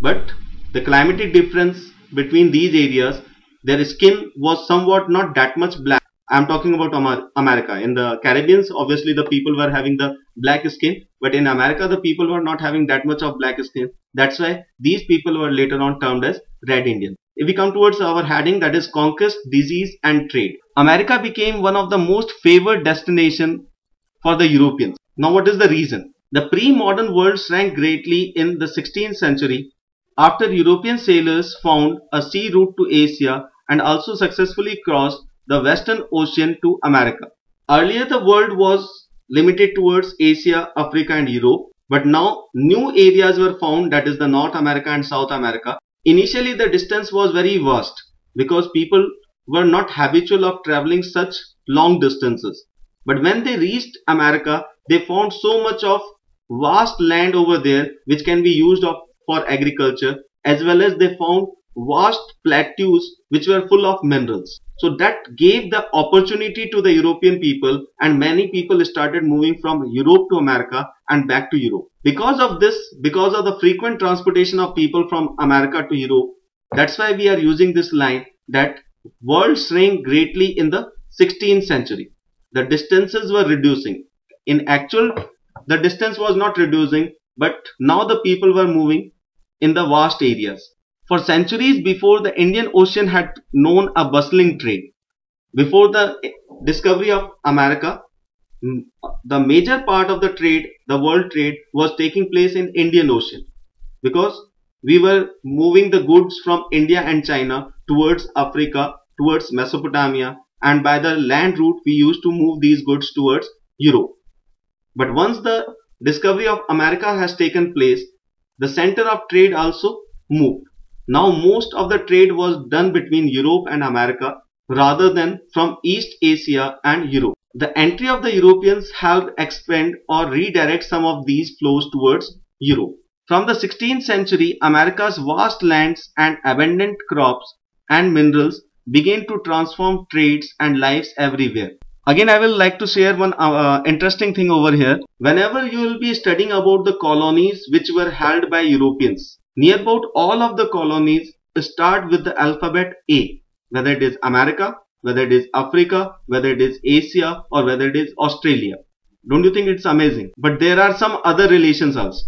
But the climatic difference between these areas, their skin was somewhat not that much black. I'm talking about America. In the Caribbean, obviously the people were having the black skin, but in America the people were not having that much of black skin. That's why these people were later on termed as Red Indians. If we come towards our heading, that is conquest, disease and trade. America became one of the most favored destination for the Europeans. Now what is the reason? The pre-modern world shrank greatly in the 16th century after European sailors found a sea route to Asia and also successfully crossed the Western Ocean to America. Earlier the world was limited towards Asia, Africa and Europe, but now new areas were found, that is the North America and South America. Initially the distance was very vast because people were not habitual of traveling such long distances. But when they reached America, they found so much of vast land over there which can be used for agriculture, as well as they found vast plateaus which were full of minerals. So that gave the opportunity to the European people, and many people started moving from Europe to America and back to Europe. Because of this, because of the frequent transportation of people from America to Europe, that's why we are using this line that world shrank greatly in the 16th century. The distances were reducing. In actual, the distance was not reducing, but now the people were moving in the vast areas. For centuries before, the Indian Ocean had known a bustling trade. Before the discovery of America, the major part of the trade, the world trade, was taking place in Indian Ocean, because we were moving the goods from India and China towards Africa, towards Mesopotamia, and by the land route we used to move these goods towards Europe. But once the discovery of America has taken place, the center of trade also moved. Now most of the trade was done between Europe and America rather than from East Asia and Europe. The entry of the Europeans helped expand or redirect some of these flows towards Europe. From the 16th century, America's vast lands and abundant crops and minerals began to transform trades and lives everywhere. Again, I will like to share one interesting thing over here. Whenever you will be studying about the colonies which were held by Europeans, near about all of the colonies start with the alphabet A, whether it is America, whether it is Africa, whether it is Asia, or whether it is Australia. Don't you think it's amazing? But there are some other relations also.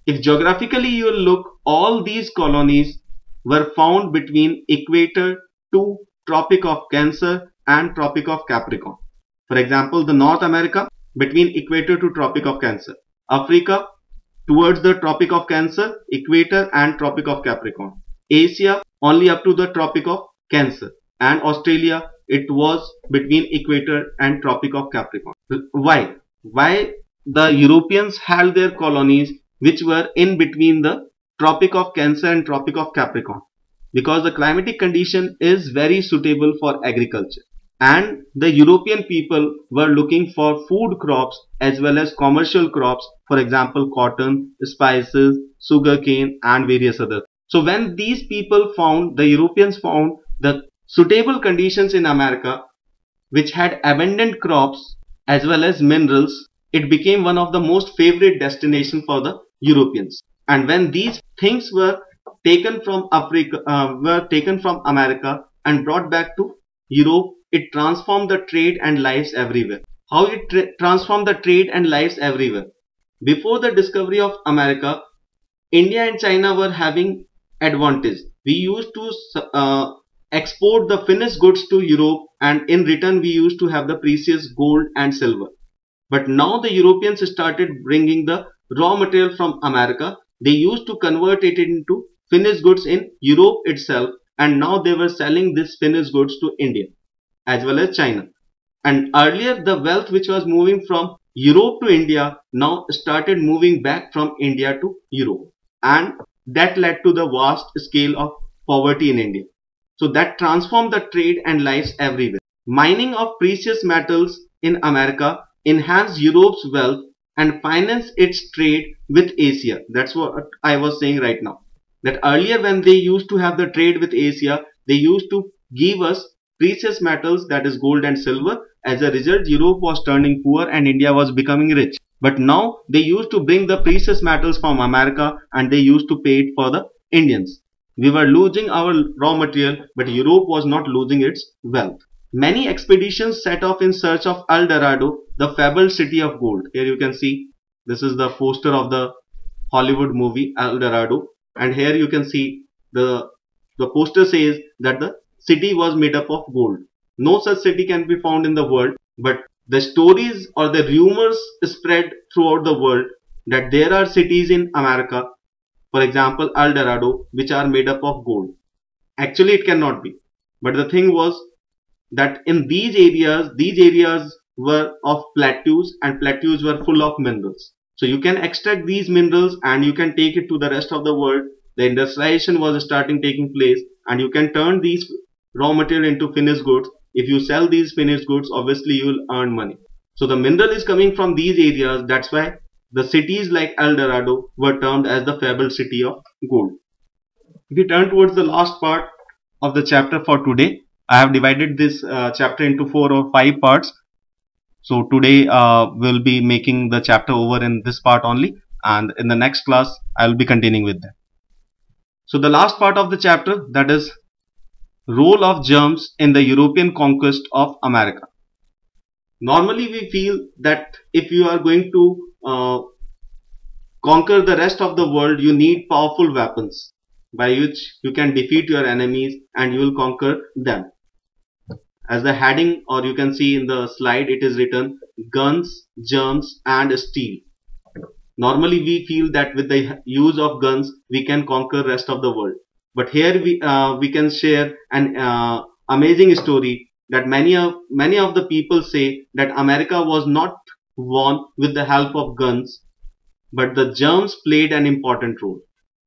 If geographically you will look, all these colonies were found between equator to Tropic of Cancer and Tropic of Capricorn. For example, the North America between equator to Tropic of Cancer, Africa towards the Tropic of Cancer, equator and Tropic of Capricorn, Asia only up to the Tropic of Cancer, and Australia it was between equator and Tropic of Capricorn. Why? Why the Europeans held their colonies which were in between the Tropic of Cancer and Tropic of Capricorn? Because the climatic condition is very suitable for agriculture, and the European people were looking for food crops as well as commercial crops, for example cotton, spices, sugarcane and various others. So when these people found, the Europeans found the suitable conditions in America which had abundant crops as well as minerals, it became one of the most favorite destinations for the Europeans. And when these things were taken from America and brought back to Europe, it transformed the trade and lives everywhere. How it transformed the trade and lives everywhere? Before the discovery of America, India and China were having advantage. We used to export the finished goods to Europe, and in return we used to have the precious gold and silver. But now the Europeans started bringing the raw material from America. They used to convert it into finished goods in Europe itself, and now they were selling this finished goods to India as well as China. And earlier the wealth which was moving from Europe to India now started moving back from India to Europe, and that led to the vast scale of poverty in India. So that transformed the trade and lives everywhere. Mining of precious metals in America enhanced Europe's wealth and financed its trade with Asia. That's what I was saying right now. That earlier when they used to have the trade with Asia, they used to give us precious metals, that is gold and silver. As a result, Europe was turning poor and India was becoming rich. But now they used to bring the precious metals from America and they used to pay it for the Indians. We were losing our raw material, but Europe was not losing its wealth. Many expeditions set off in search of El Dorado, the fabled city of gold. Here you can see, this is the poster of the Hollywood movie El Dorado, and here you can see the poster says that the city was made up of gold. No such city can be found in the world, but the stories or the rumors spread throughout the world that there are cities in America, for example El Dorado, which are made up of gold. Actually it cannot be, but the thing was that in these areas were of plateaus, and plateaus were full of minerals. So you can extract these minerals and you can take it to the rest of the world. The industrialization was starting taking place, and you can turn these raw material into finished goods. If you sell these finished goods, obviously you will earn money. So the mineral is coming from these areas. That's why the cities like El Dorado were termed as the fabled city of gold. If you turn towards the last part of the chapter for today, I have divided this chapter into 4 or 5 parts. So today we'll be making the chapter over in this part only, and in the next class I will be continuing with that. So the last part of the chapter, that is role of germs in the European conquest of America. Normally we feel that if you are going to conquer the rest of the world, you need powerful weapons by which you can defeat your enemies and you will conquer them. As the heading, or you can see in the slide, it is written guns, germs and steel. Normally we feel that with the use of guns we can conquer rest of the world. But here we can share an amazing story that many of the people say that America was not won with the help of guns, but the germs played an important role.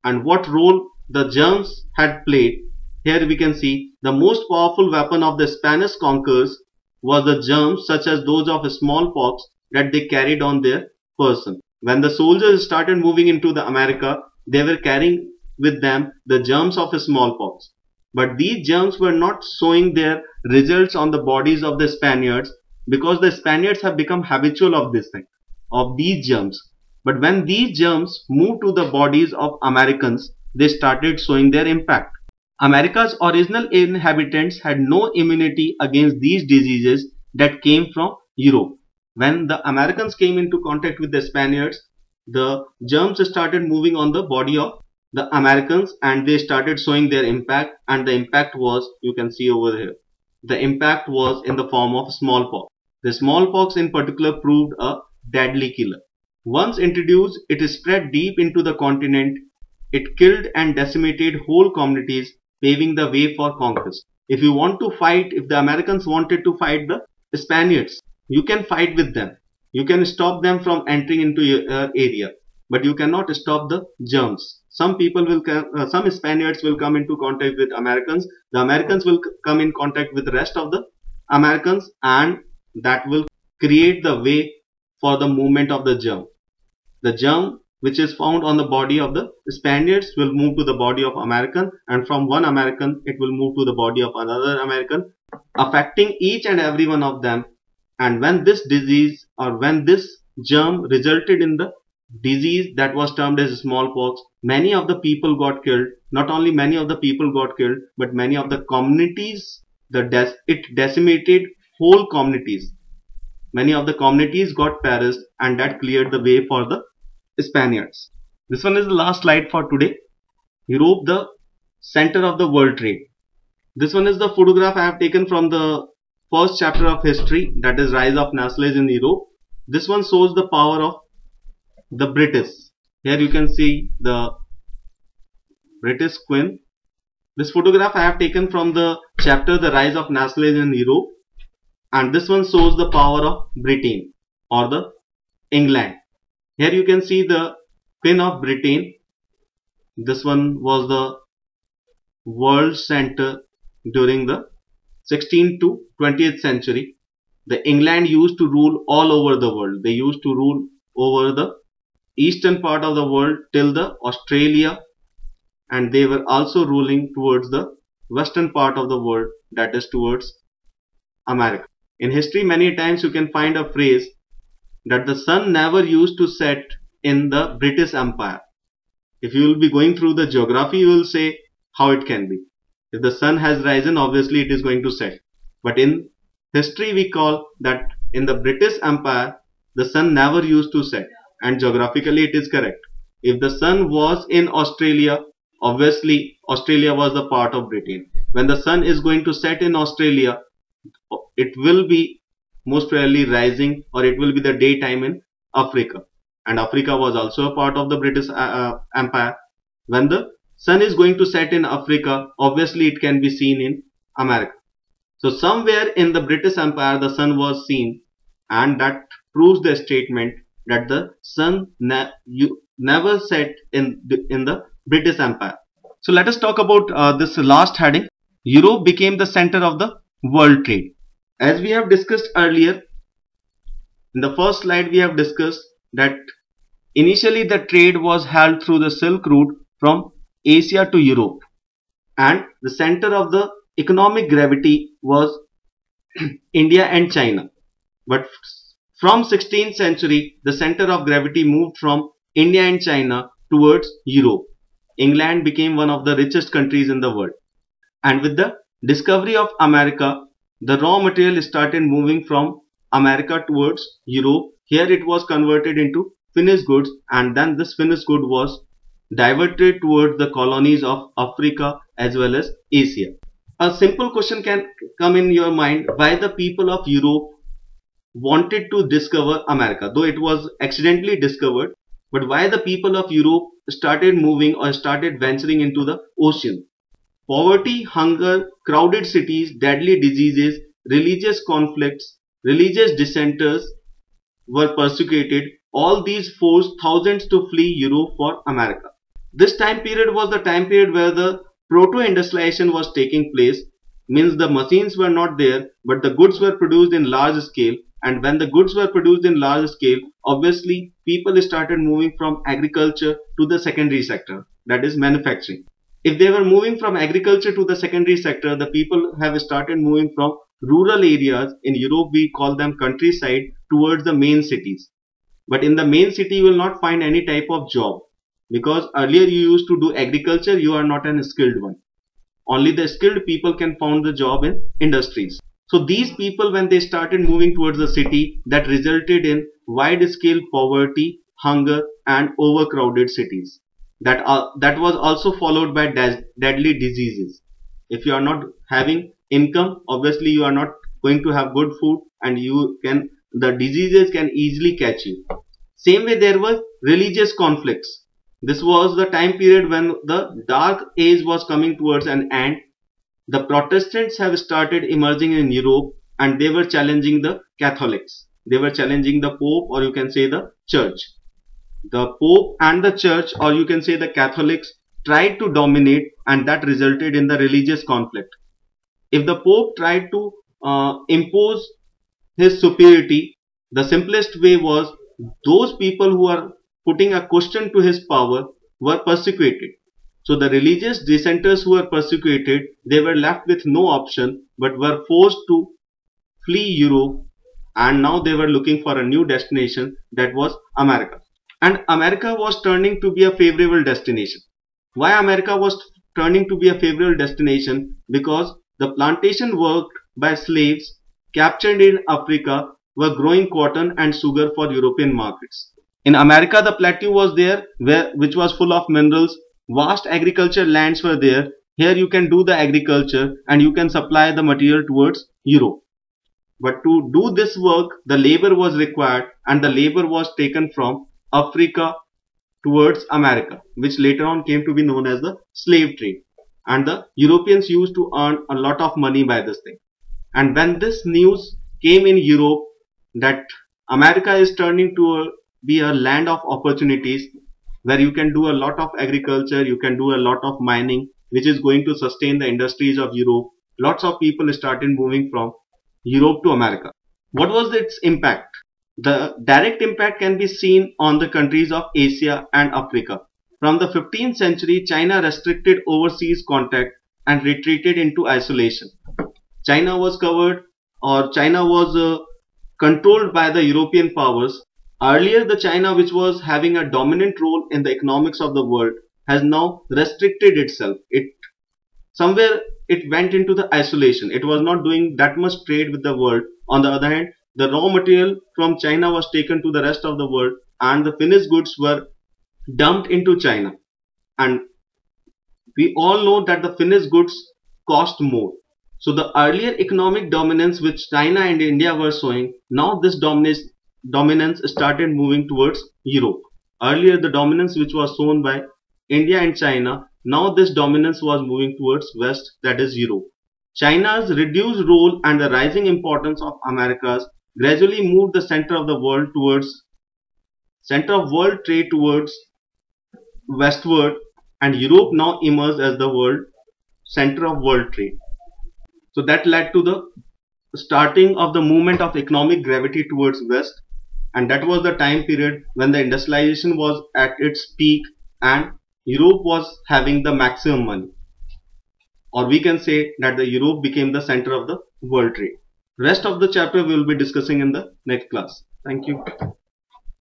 And what role the germs had played, here we can see the most powerful weapon of the Spanish conquerors was the germs, such as those of smallpox that they carried on their person. When the soldiers started moving into the America, they were carrying with them the germs of smallpox. But these germs were not showing their results on the bodies of the Spaniards, because the Spaniards have become habitual of this thing, of these germs. But when these germs moved to the bodies of Americans, they started showing their impact. America's original inhabitants had no immunity against these diseases that came from Europe. When the Americans came into contact with the Spaniards, the germs started moving on the body of the Americans and they started showing their impact, and the impact was, you can see over here, the impact was in the form of smallpox. The smallpox in particular proved a deadly killer. Once introduced, it spread deep into the continent. It killed and decimated whole communities, paving the way for conquest. If you want to fight, if the Americans wanted to fight the Spaniards, you can fight with them. You can stop them from entering into your area, but you cannot stop the germs. Some Spaniards will come into contact with Americans. The Americans will come in contact with the rest of the Americans, and that will create the way for the movement of the germ. The germ which is found on the body of the Spaniards will move to the body of American, and from one American it will move to the body of another American, affecting each and every one of them. And when this disease, or when this germ resulted in the disease that was termed as smallpox, many of the people got killed. Not only many of the people got killed, but many of the communities, it decimated whole communities. Many of the communities got perished, and that cleared the way for the Spaniards. This one is the last slide for today. Europe, the center of the world trade. This one is the photograph I have taken from the first chapter of history, that is Rise of Nationalism in Europe. This one shows the power of the British. Here you can see the British Queen. This photograph I have taken from the chapter The Rise of Nationalism in Europe, and this one shows the power of Britain or the England. Here you can see the Queen of Britain. This one was the world center during the 16th to 20th century. The England used to rule all over the world. They used to rule over the eastern part of the world till the Australia, and they were also ruling towards the western part of the world, that is towards America. In history, many times you can find a phrase that the sun never used to set in the British Empire. If you will be going through the geography, you will say how it can be. If the sun has risen, obviously it is going to set. But in history, we call that in the British Empire, the sun never used to set. And geographically, it is correct. If the sun was in Australia, obviously Australia was the part of Britain. When the sun is going to set in Australia, it will be most rarely rising, or it will be the daytime in Africa. And Africa was also a part of the British Empire. When the sun is going to set in Africa, obviously it can be seen in America. So somewhere in the British Empire the sun was seen, and that proves the statement that the sun never set in the British Empire. So let us talk about this last heading. Europe became the center of the world trade. As we have discussed earlier, in the first slide we have discussed that initially the trade was held through the Silk Route from Asia to Europe, and the center of the economic gravity was India and China. But from 16th century, the center of gravity moved from India and China towards Europe. England became one of the richest countries in the world. And with the discovery of America, the raw material started moving from America towards Europe. Here it was converted into finished goods, and then this finished good was diverted towards the colonies of Africa as well as Asia. A simple question can come in your mind: why the people of Europe wanted to discover America? Though it was accidentally discovered, but why the people of Europe started moving or started venturing into the ocean? Poverty, hunger, crowded cities, deadly diseases, religious conflicts, religious dissenters were persecuted. All these forced thousands to flee Europe for America. This time period was the time period where the proto-industrialization was taking place. Means the machines were not there, but the goods were produced in large scale. And when the goods were produced in large scale, obviously people started moving from agriculture to the secondary sector, that is manufacturing. If they were moving from agriculture to the secondary sector, the people have started moving from rural areas. In Europe we call them countryside, towards the main cities. But in the main city you will not find any type of job, because earlier you used to do agriculture, you are not an skilled one. Only the skilled people can find the job in industries. So these people, when they started moving towards the city, that resulted in wide-scale poverty, hunger and overcrowded cities. That was also followed by deadly diseases. If you are not having income, obviously you are not going to have good food, and the diseases can easily catch you. Same way there were religious conflicts. This was the time period when the dark age was coming towards an end. The Protestants have started emerging in Europe, and they were challenging the Catholics. They were challenging the Pope, or you can say the Church. The Pope and the Church, or you can say the Catholics, tried to dominate, and that resulted in the religious conflict. If the Pope tried to impose his superiority, the simplest way was those people who are putting a question to his power were persecuted. So the religious dissenters who were persecuted, they were left with no option but were forced to flee Europe, and now they were looking for a new destination, that was America. And America was turning to be a favorable destination. Why America was turning to be a favorable destination? Because the plantation worked by slaves captured in Africa were growing cotton and sugar for European markets. In America, the plateau was there, which was full of minerals. Vast agriculture lands were there. Here you can do the agriculture and you can supply the material towards Europe. But to do this work, the labor was required, and the labor was taken from Africa towards America, which later on came to be known as the slave trade. And the Europeans used to earn a lot of money by this thing. And when this news came in Europe that America is turning to be a land of opportunities, where you can do a lot of agriculture, you can do a lot of mining, which is going to sustain the industries of Europe, lots of people started moving from Europe to America. What was its impact? The direct impact can be seen on the countries of Asia and Africa. From the 15th century, China restricted overseas contact and retreated into isolation. China was controlled by the European powers, Earlier, the China, which was having a dominant role in the economics of the world, has now restricted itself. It went into the isolation. It was not doing that much trade with the world. On the other hand, the raw material from China was taken to the rest of the world, and the finished goods were dumped into China. And we all know that the finished goods cost more. So the earlier economic dominance which China and India were showing, now this dominance started moving towards Europe. Earlier the dominance which was shown by India and China, now this dominance was moving towards West, that is Europe. China's reduced role and the rising importance of Americas gradually moved the center of world trade towards westward, and Europe now emerged as the center of world trade. So that led to the starting of the movement of economic gravity towards west, and that was the time period when the industrialization was at its peak and Europe was having the maximum money. Or we can say that the Europe became the center of the world trade. Rest of the chapter we will be discussing in the next class. Thank you.